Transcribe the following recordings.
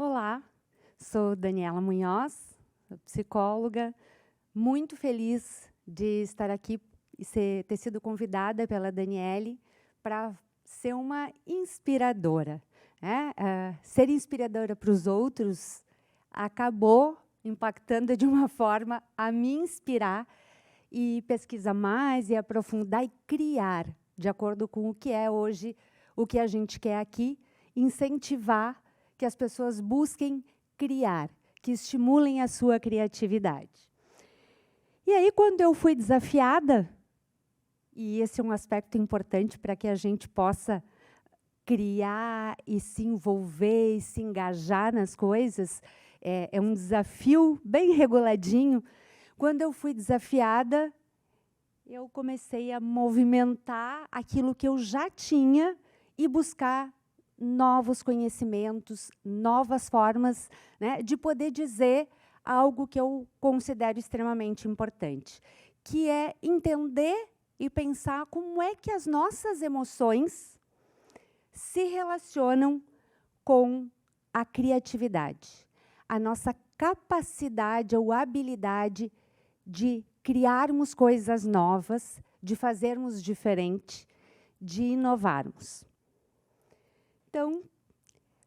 Olá, sou Daniela Munhoz, psicóloga, muito feliz de estar aqui e ter sido convidada pela Daniele para ser uma inspiradora. Ser inspiradora para os outros acabou impactando de uma forma a me inspirar e pesquisar mais e aprofundar e criar, de acordo com o que é hoje, o que a gente quer aqui, incentivar que as pessoas busquem criar, que estimulem a sua criatividade. E aí, quando eu fui desafiada, e esse é um aspecto importante para que a gente possa criar e se envolver e se engajar nas coisas, é um desafio bem reguladinho. Quando eu fui desafiada, eu comecei a movimentar aquilo que eu já tinha e buscar novos conhecimentos, novas formas, né, de poder dizer algo que eu considero extremamente importante, que é entender e pensar como é que as nossas emoções se relacionam com a criatividade, a nossa capacidade ou habilidade de criarmos coisas novas, de fazermos diferente, de inovarmos. Então,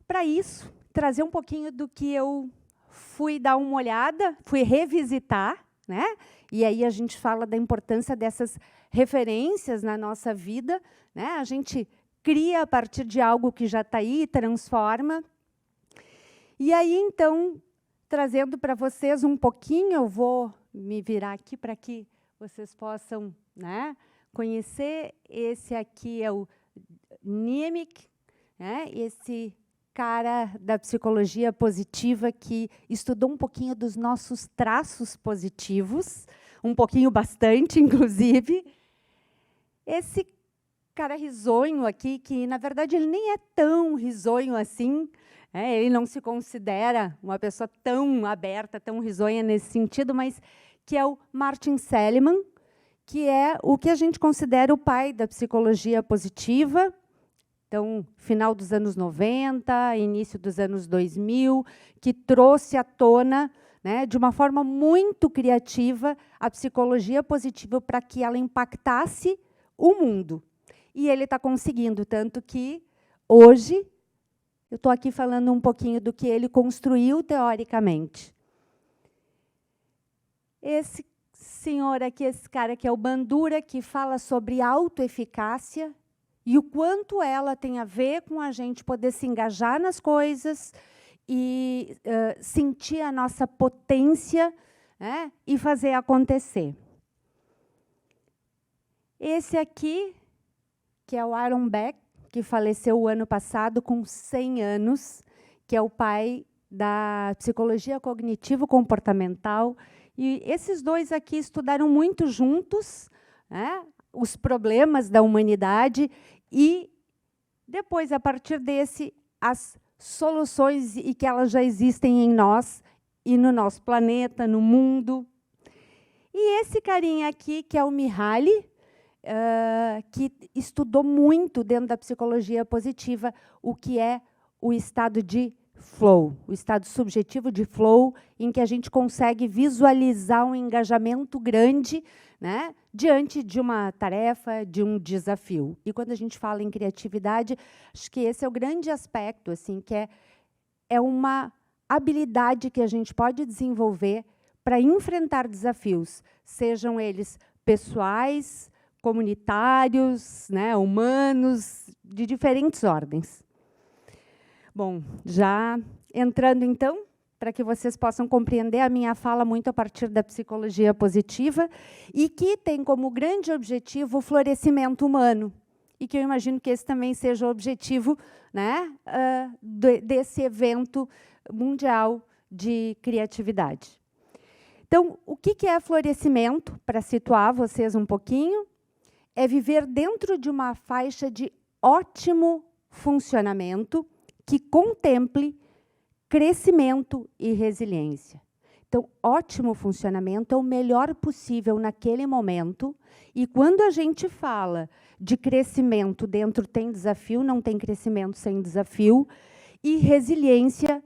para isso, trazer um pouquinho do que eu fui dar uma olhada, fui revisitar, né? E aí a gente fala da importância dessas referências na nossa vida, né? A gente cria a partir de algo que já está aí, transforma. E aí, então, trazendo para vocês um pouquinho, eu vou me virar aqui para que vocês possam, né, conhecer. Esse aqui é o Niemiec, esse cara da psicologia positiva que estudou um pouquinho dos nossos traços positivos, um pouquinho bastante, inclusive. Esse cara risonho aqui, que, na verdade, ele nem é tão risonho assim, ele não se considera uma pessoa tão aberta, tão risonha nesse sentido, mas que é o Martin Seligman, que é o que a gente considera o pai da psicologia positiva. Então, final dos anos 90, início dos anos 2000, que trouxe à tona, né, de uma forma muito criativa, a psicologia positiva para que ela impactasse o mundo. E ele está conseguindo, tanto que, hoje, eu estou aqui falando um pouquinho do que ele construiu teoricamente. Esse senhor aqui, esse cara que é o Bandura, que fala sobre autoeficácia, e o quanto ela tem a ver com a gente poder se engajar nas coisas e sentir a nossa potência, né, e fazer acontecer. Esse aqui, que é o Aaron Beck, que faleceu o ano passado com 100 anos, que é o pai da psicologia cognitivo-comportamental. E esses dois aqui estudaram muito juntos, né, os problemas da humanidade e, depois, a partir desse, as soluções e que elas já existem em nós e no nosso planeta, no mundo. E esse carinha aqui, que é o Mihaly, que estudou muito dentro da psicologia positiva o que é o estado de flow, o estado subjetivo de flow, em que a gente consegue visualizar um engajamento grande, né, diante de uma tarefa, de um desafio. E quando a gente fala em criatividade, acho que esse é o grande aspecto, assim, que é uma habilidade que a gente pode desenvolver para enfrentar desafios, sejam eles pessoais, comunitários, né, humanos, de diferentes ordens. Bom, já entrando, então, para que vocês possam compreender a minha fala muito a partir da psicologia positiva, e que tem como grande objetivo o florescimento humano, e que eu imagino que esse também seja o objetivo, né, desse evento mundial de criatividade. Então, o que é florescimento? Para situar vocês um pouquinho, é viver dentro de uma faixa de ótimo funcionamento que contemple crescimento e resiliência. Então, ótimo funcionamento é o melhor possível naquele momento, e quando a gente fala de crescimento, dentro tem desafio, não tem crescimento sem desafio, e resiliência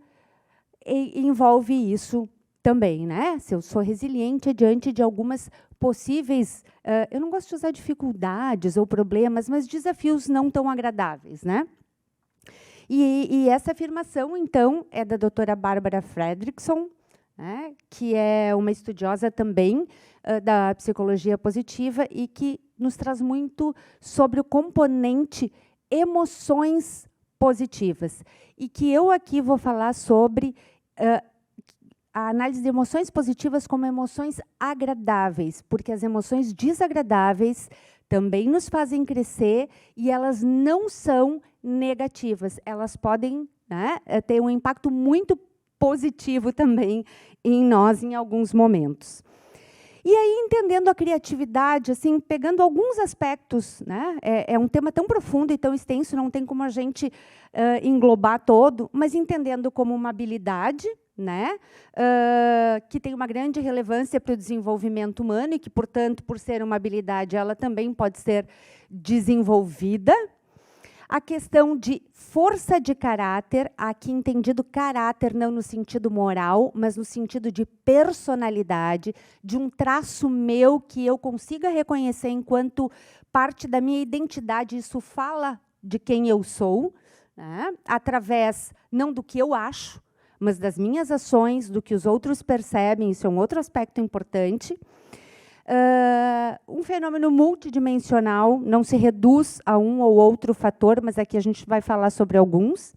envolve isso também, né? Se eu sou resiliente diante de algumas possíveis, eu não gosto de usar dificuldades ou problemas, mas desafios não tão agradáveis, né? E essa afirmação, então, é da doutora Barbara Fredrickson, né, que é uma estudiosa também da psicologia positiva e que nos traz muito sobre o componente emoções positivas. E que eu aqui vou falar sobre a análise de emoções positivas como emoções agradáveis, porque as emoções desagradáveis também nos fazem crescer e elas não são negativas. Elas podem, né, ter um impacto muito positivo também em nós em alguns momentos. E aí, entendendo a criatividade, assim, pegando alguns aspectos, né, é um tema tão profundo e tão extenso, não tem como a gente englobar todo, mas entendendo como uma habilidade, né, que tem uma grande relevância para o desenvolvimento humano e que, portanto, por ser uma habilidade, ela também pode ser desenvolvida. A questão de força de caráter, aqui entendido caráter não no sentido moral, mas no sentido de personalidade, de um traço meu que eu consiga reconhecer enquanto parte da minha identidade, isso fala de quem eu sou, né? Através, não do que eu acho, mas das minhas ações, do que os outros percebem, isso é um outro aspecto importante. Um fenômeno multidimensional, não se reduz a um ou outro fator, mas aqui a gente vai falar sobre alguns.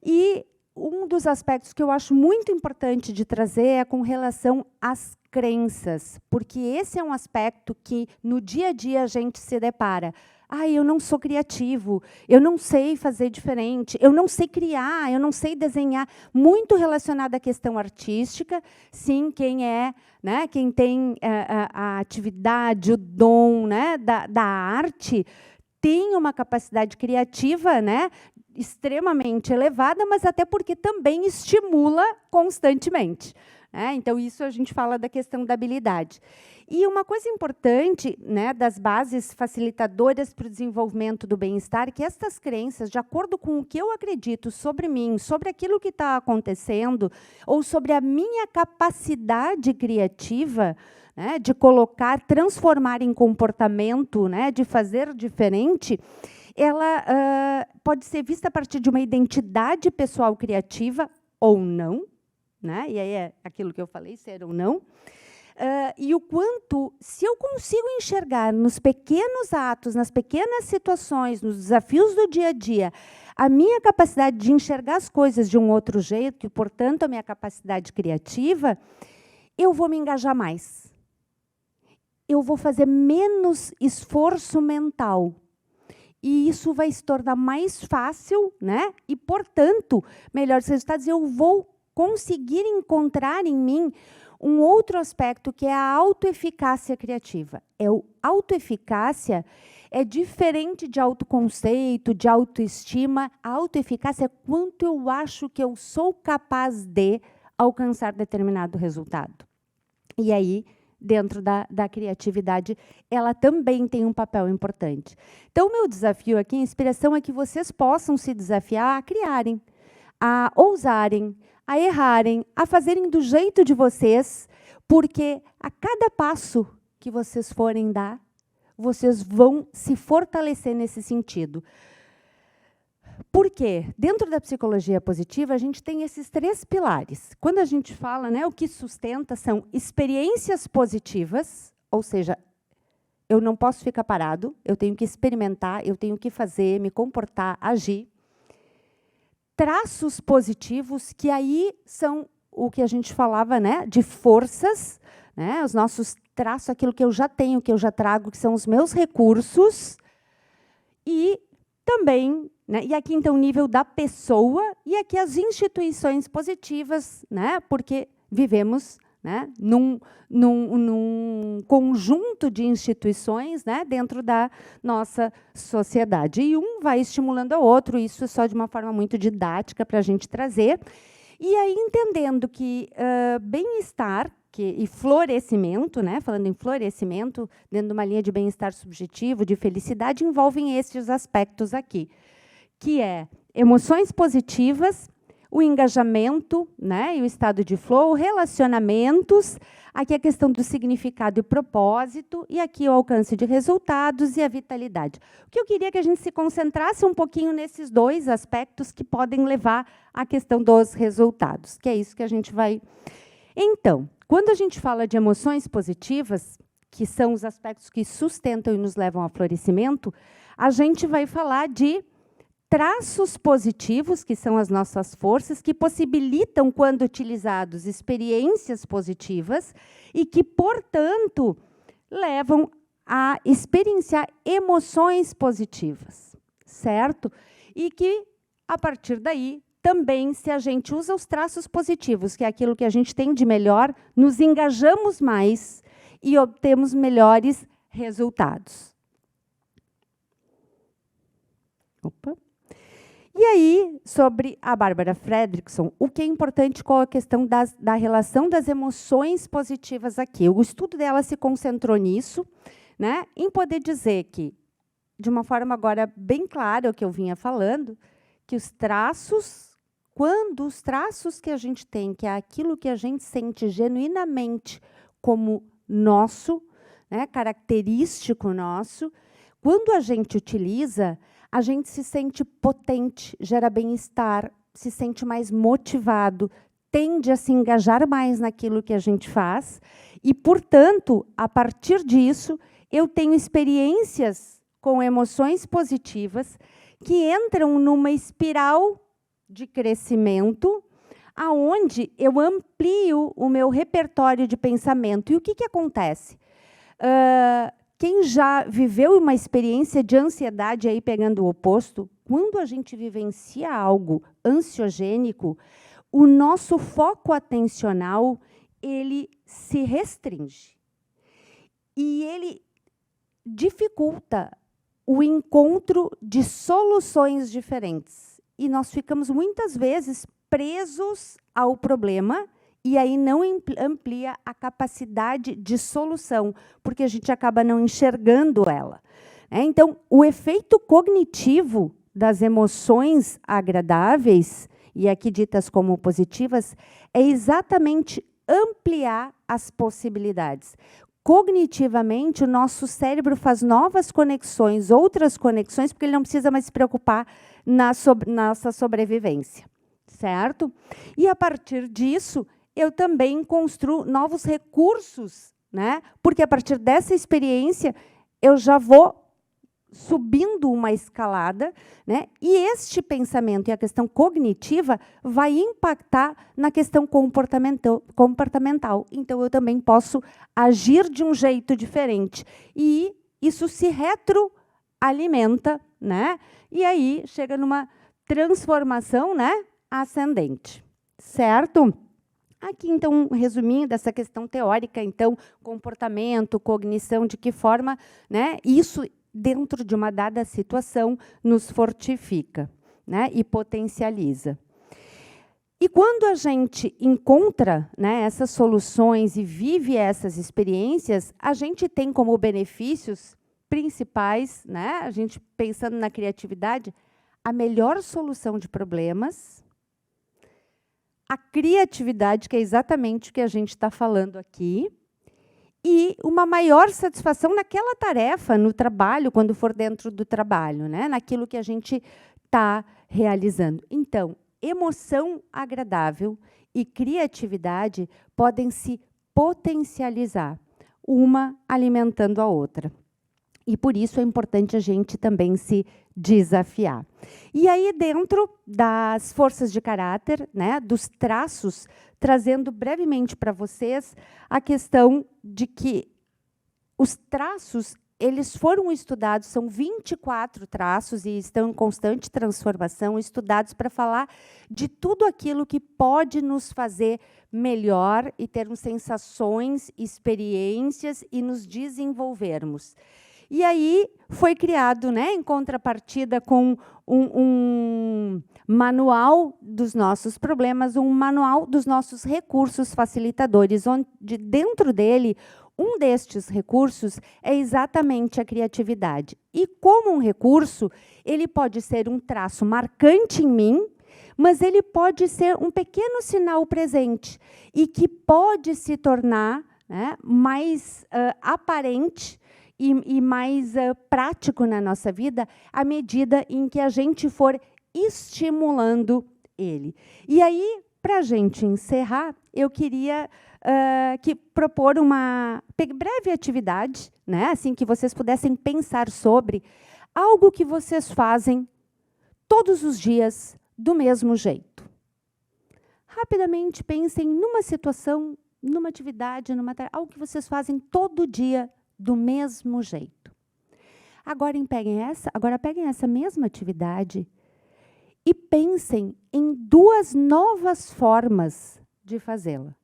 E um dos aspectos que eu acho muito importante de trazer é com relação às crenças, porque esse é um aspecto que, no dia a dia, a gente se depara. Eu não sou criativo, eu não sei fazer diferente, eu não sei criar, eu não sei desenhar. Muito relacionado à questão artística, sim, quem é, né, quem tem a atividade, o dom, né, da arte, tem uma capacidade criativa, né, extremamente elevada, mas até porque também estimula constantemente. Então, isso a gente fala da questão da habilidade. E uma coisa importante, né, das bases facilitadoras para o desenvolvimento do bem-estar, que estas crenças, de acordo com o que eu acredito sobre mim, sobre aquilo que está acontecendo, ou sobre a minha capacidade criativa, né, de colocar, transformar em comportamento, né, de fazer diferente, ela pode ser vista a partir de uma identidade pessoal criativa ou não, né? E aí é aquilo que eu falei, ser ou não. E o quanto, se eu consigo enxergar nos pequenos atos, nas pequenas situações, nos desafios do dia a dia, a minha capacidade de enxergar as coisas de um outro jeito, e, portanto, a minha capacidade criativa, eu vou me engajar mais. Eu vou fazer menos esforço mental. E isso vai se tornar mais fácil, né? E, portanto, melhores resultados. Eu vou conseguir encontrar em mim um outro aspecto, que é a autoeficácia criativa. Autoeficácia é diferente de autoconceito, de autoestima. A autoeficácia é quanto eu acho que eu sou capaz de alcançar determinado resultado. E aí, dentro da criatividade, ela também tem um papel importante. Então, o meu desafio aqui, a inspiração é que vocês possam se desafiar a criarem, a ousarem, a errarem, a fazerem do jeito de vocês, porque a cada passo que vocês forem dar, vocês vão se fortalecer nesse sentido. Por quê? Dentro da psicologia positiva, a gente tem esses 3 pilares. Quando a gente fala, né, o que sustenta são experiências positivas, ou seja, eu não posso ficar parado, eu tenho que experimentar, eu tenho que fazer, me comportar, agir. Traços positivos, que aí são o que a gente falava, né, de forças, né, os nossos traços, aquilo que eu já tenho, que eu já trago, que são os meus recursos, e também, né, e aqui então o nível da pessoa, e aqui as instituições positivas, né, porque vivemos, né, num conjunto de instituições, né, dentro da nossa sociedade. E um vai estimulando o outro, isso é só de uma forma muito didática para a gente trazer. E aí, entendendo que bem-estar e florescimento, né, falando em florescimento, dentro de uma linha de bem-estar subjetivo, de felicidade, envolvem esses aspectos aqui, que é emoções positivas, o engajamento, né, e o estado de flow, relacionamentos, aqui a questão do significado e propósito, e aqui o alcance de resultados e a vitalidade. O que eu queria que a gente se concentrasse um pouquinho nesses dois aspectos que podem levar à questão dos resultados, que é isso que a gente vai... Então, quando a gente fala de emoções positivas, que são os aspectos que sustentam e nos levam ao florescimento, a gente vai falar de traços positivos, que são as nossas forças, que possibilitam, quando utilizados, experiências positivas e que, portanto, levam a experienciar emoções positivas, certo? E que, a partir daí, também, se a gente usa os traços positivos, que é aquilo que a gente tem de melhor, nos engajamos mais e obtemos melhores resultados. Opa. E aí, sobre a Bárbara Fredrickson, o que é importante, qual a questão da relação das emoções positivas aqui? O estudo dela se concentrou nisso, né, em poder dizer que, de uma forma agora bem clara, o que eu vinha falando, que os traços, quando os traços que a gente tem, que é aquilo que a gente sente genuinamente como nosso, né, característico nosso, quando a gente utiliza, a gente se sente potente, gera bem-estar, se sente mais motivado, tende a se engajar mais naquilo que a gente faz e, portanto, a partir disso, eu tenho experiências com emoções positivas que entram numa espiral de crescimento, aonde eu amplio o meu repertório de pensamento. E o que acontece? Quem já viveu uma experiência de ansiedade, aí pegando o oposto, quando a gente vivencia algo ansiogênico, o nosso foco atencional ele se restringe. E ele dificulta o encontro de soluções diferentes. E nós ficamos, muitas vezes, presos ao problema, e aí não amplia a capacidade de solução, porque a gente acaba não enxergando ela. Então, o efeito cognitivo das emoções agradáveis, e aqui ditas como positivas, é exatamente ampliar as possibilidades. Cognitivamente, o nosso cérebro faz novas conexões, outras conexões, porque ele não precisa mais se preocupar na nossa sobrevivência, certo? E, a partir disso, eu também construo novos recursos, né? Porque, a partir dessa experiência, eu já vou subindo uma escalada, né? E este pensamento e a questão cognitiva vai impactar na questão comportamental. Então, eu também posso agir de um jeito diferente. E isso se retroalimenta, né? E aí chega numa transformação, né, ascendente. Certo? Aqui, então, um resuminho dessa questão teórica, então, comportamento, cognição, de que forma, né, isso, dentro de uma dada situação, nos fortifica, né, e potencializa. E quando a gente encontra, né, essas soluções e vive essas experiências, a gente tem como benefícios principais, né, a gente pensando na criatividade, a melhor solução de problemas, a criatividade, que é exatamente o que a gente está falando aqui, e uma maior satisfação naquela tarefa, no trabalho, quando for dentro do trabalho, né? Naquilo que a gente está realizando. Então, emoção agradável e criatividade podem se potencializar, uma alimentando a outra. E, por isso, é importante a gente também se desafiar. E aí, dentro das forças de caráter, né, dos traços, trazendo brevemente para vocês a questão de que os traços, eles foram estudados, são 24 traços e estão em constante transformação, estudados para falar de tudo aquilo que pode nos fazer melhor e termos sensações, experiências e nos desenvolvermos. E aí foi criado, né, em contrapartida com um manual dos nossos problemas, um manual dos nossos recursos facilitadores, onde dentro dele, um destes recursos é exatamente a criatividade. E como um recurso, ele pode ser um traço marcante em mim, mas ele pode ser um pequeno sinal presente e que pode se tornar, né, mais aparente e mais prático na nossa vida à medida em que a gente for estimulando ele. E aí, para a gente encerrar, eu queria propor uma breve atividade, né, assim, que vocês pudessem pensar sobre algo que vocês fazem todos os dias do mesmo jeito. Rapidamente pensem numa situação, numa atividade, algo que vocês fazem todo dia do mesmo jeito. Agora peguem essa mesma atividade e pensem em 2 novas formas de fazê-la.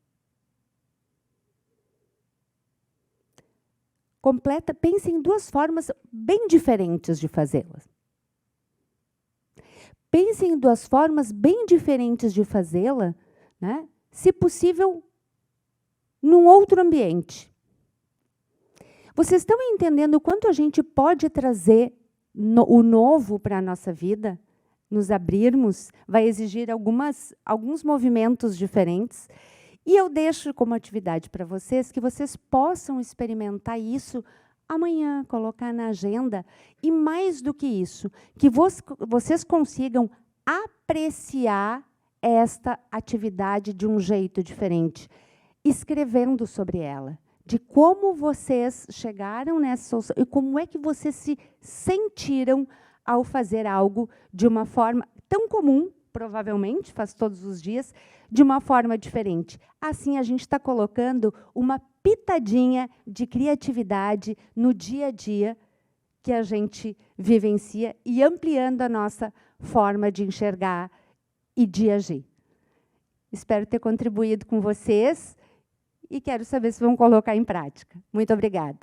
Pensem em 2 formas bem diferentes de fazê-la. Pensem em 2 formas bem diferentes de fazê-la, né? Se possível, num outro ambiente. Vocês estão entendendo o quanto a gente pode trazer o novo para a nossa vida? Nos abrirmos, vai exigir alguns movimentos diferentes. E eu deixo como atividade para vocês que vocês possam experimentar isso amanhã, colocar na agenda. E mais do que isso, que vocês consigam apreciar esta atividade de um jeito diferente, escrevendo sobre ela, de como vocês chegaram nessa solução e como é que vocês se sentiram ao fazer algo de uma forma tão comum, provavelmente, faz todos os dias, de uma forma diferente. Assim, a gente está colocando uma pitadinha de criatividade no dia a dia que a gente vivencia e ampliando a nossa forma de enxergar e de agir. Espero ter contribuído com vocês e quero saber se vão colocar em prática. Muito obrigada.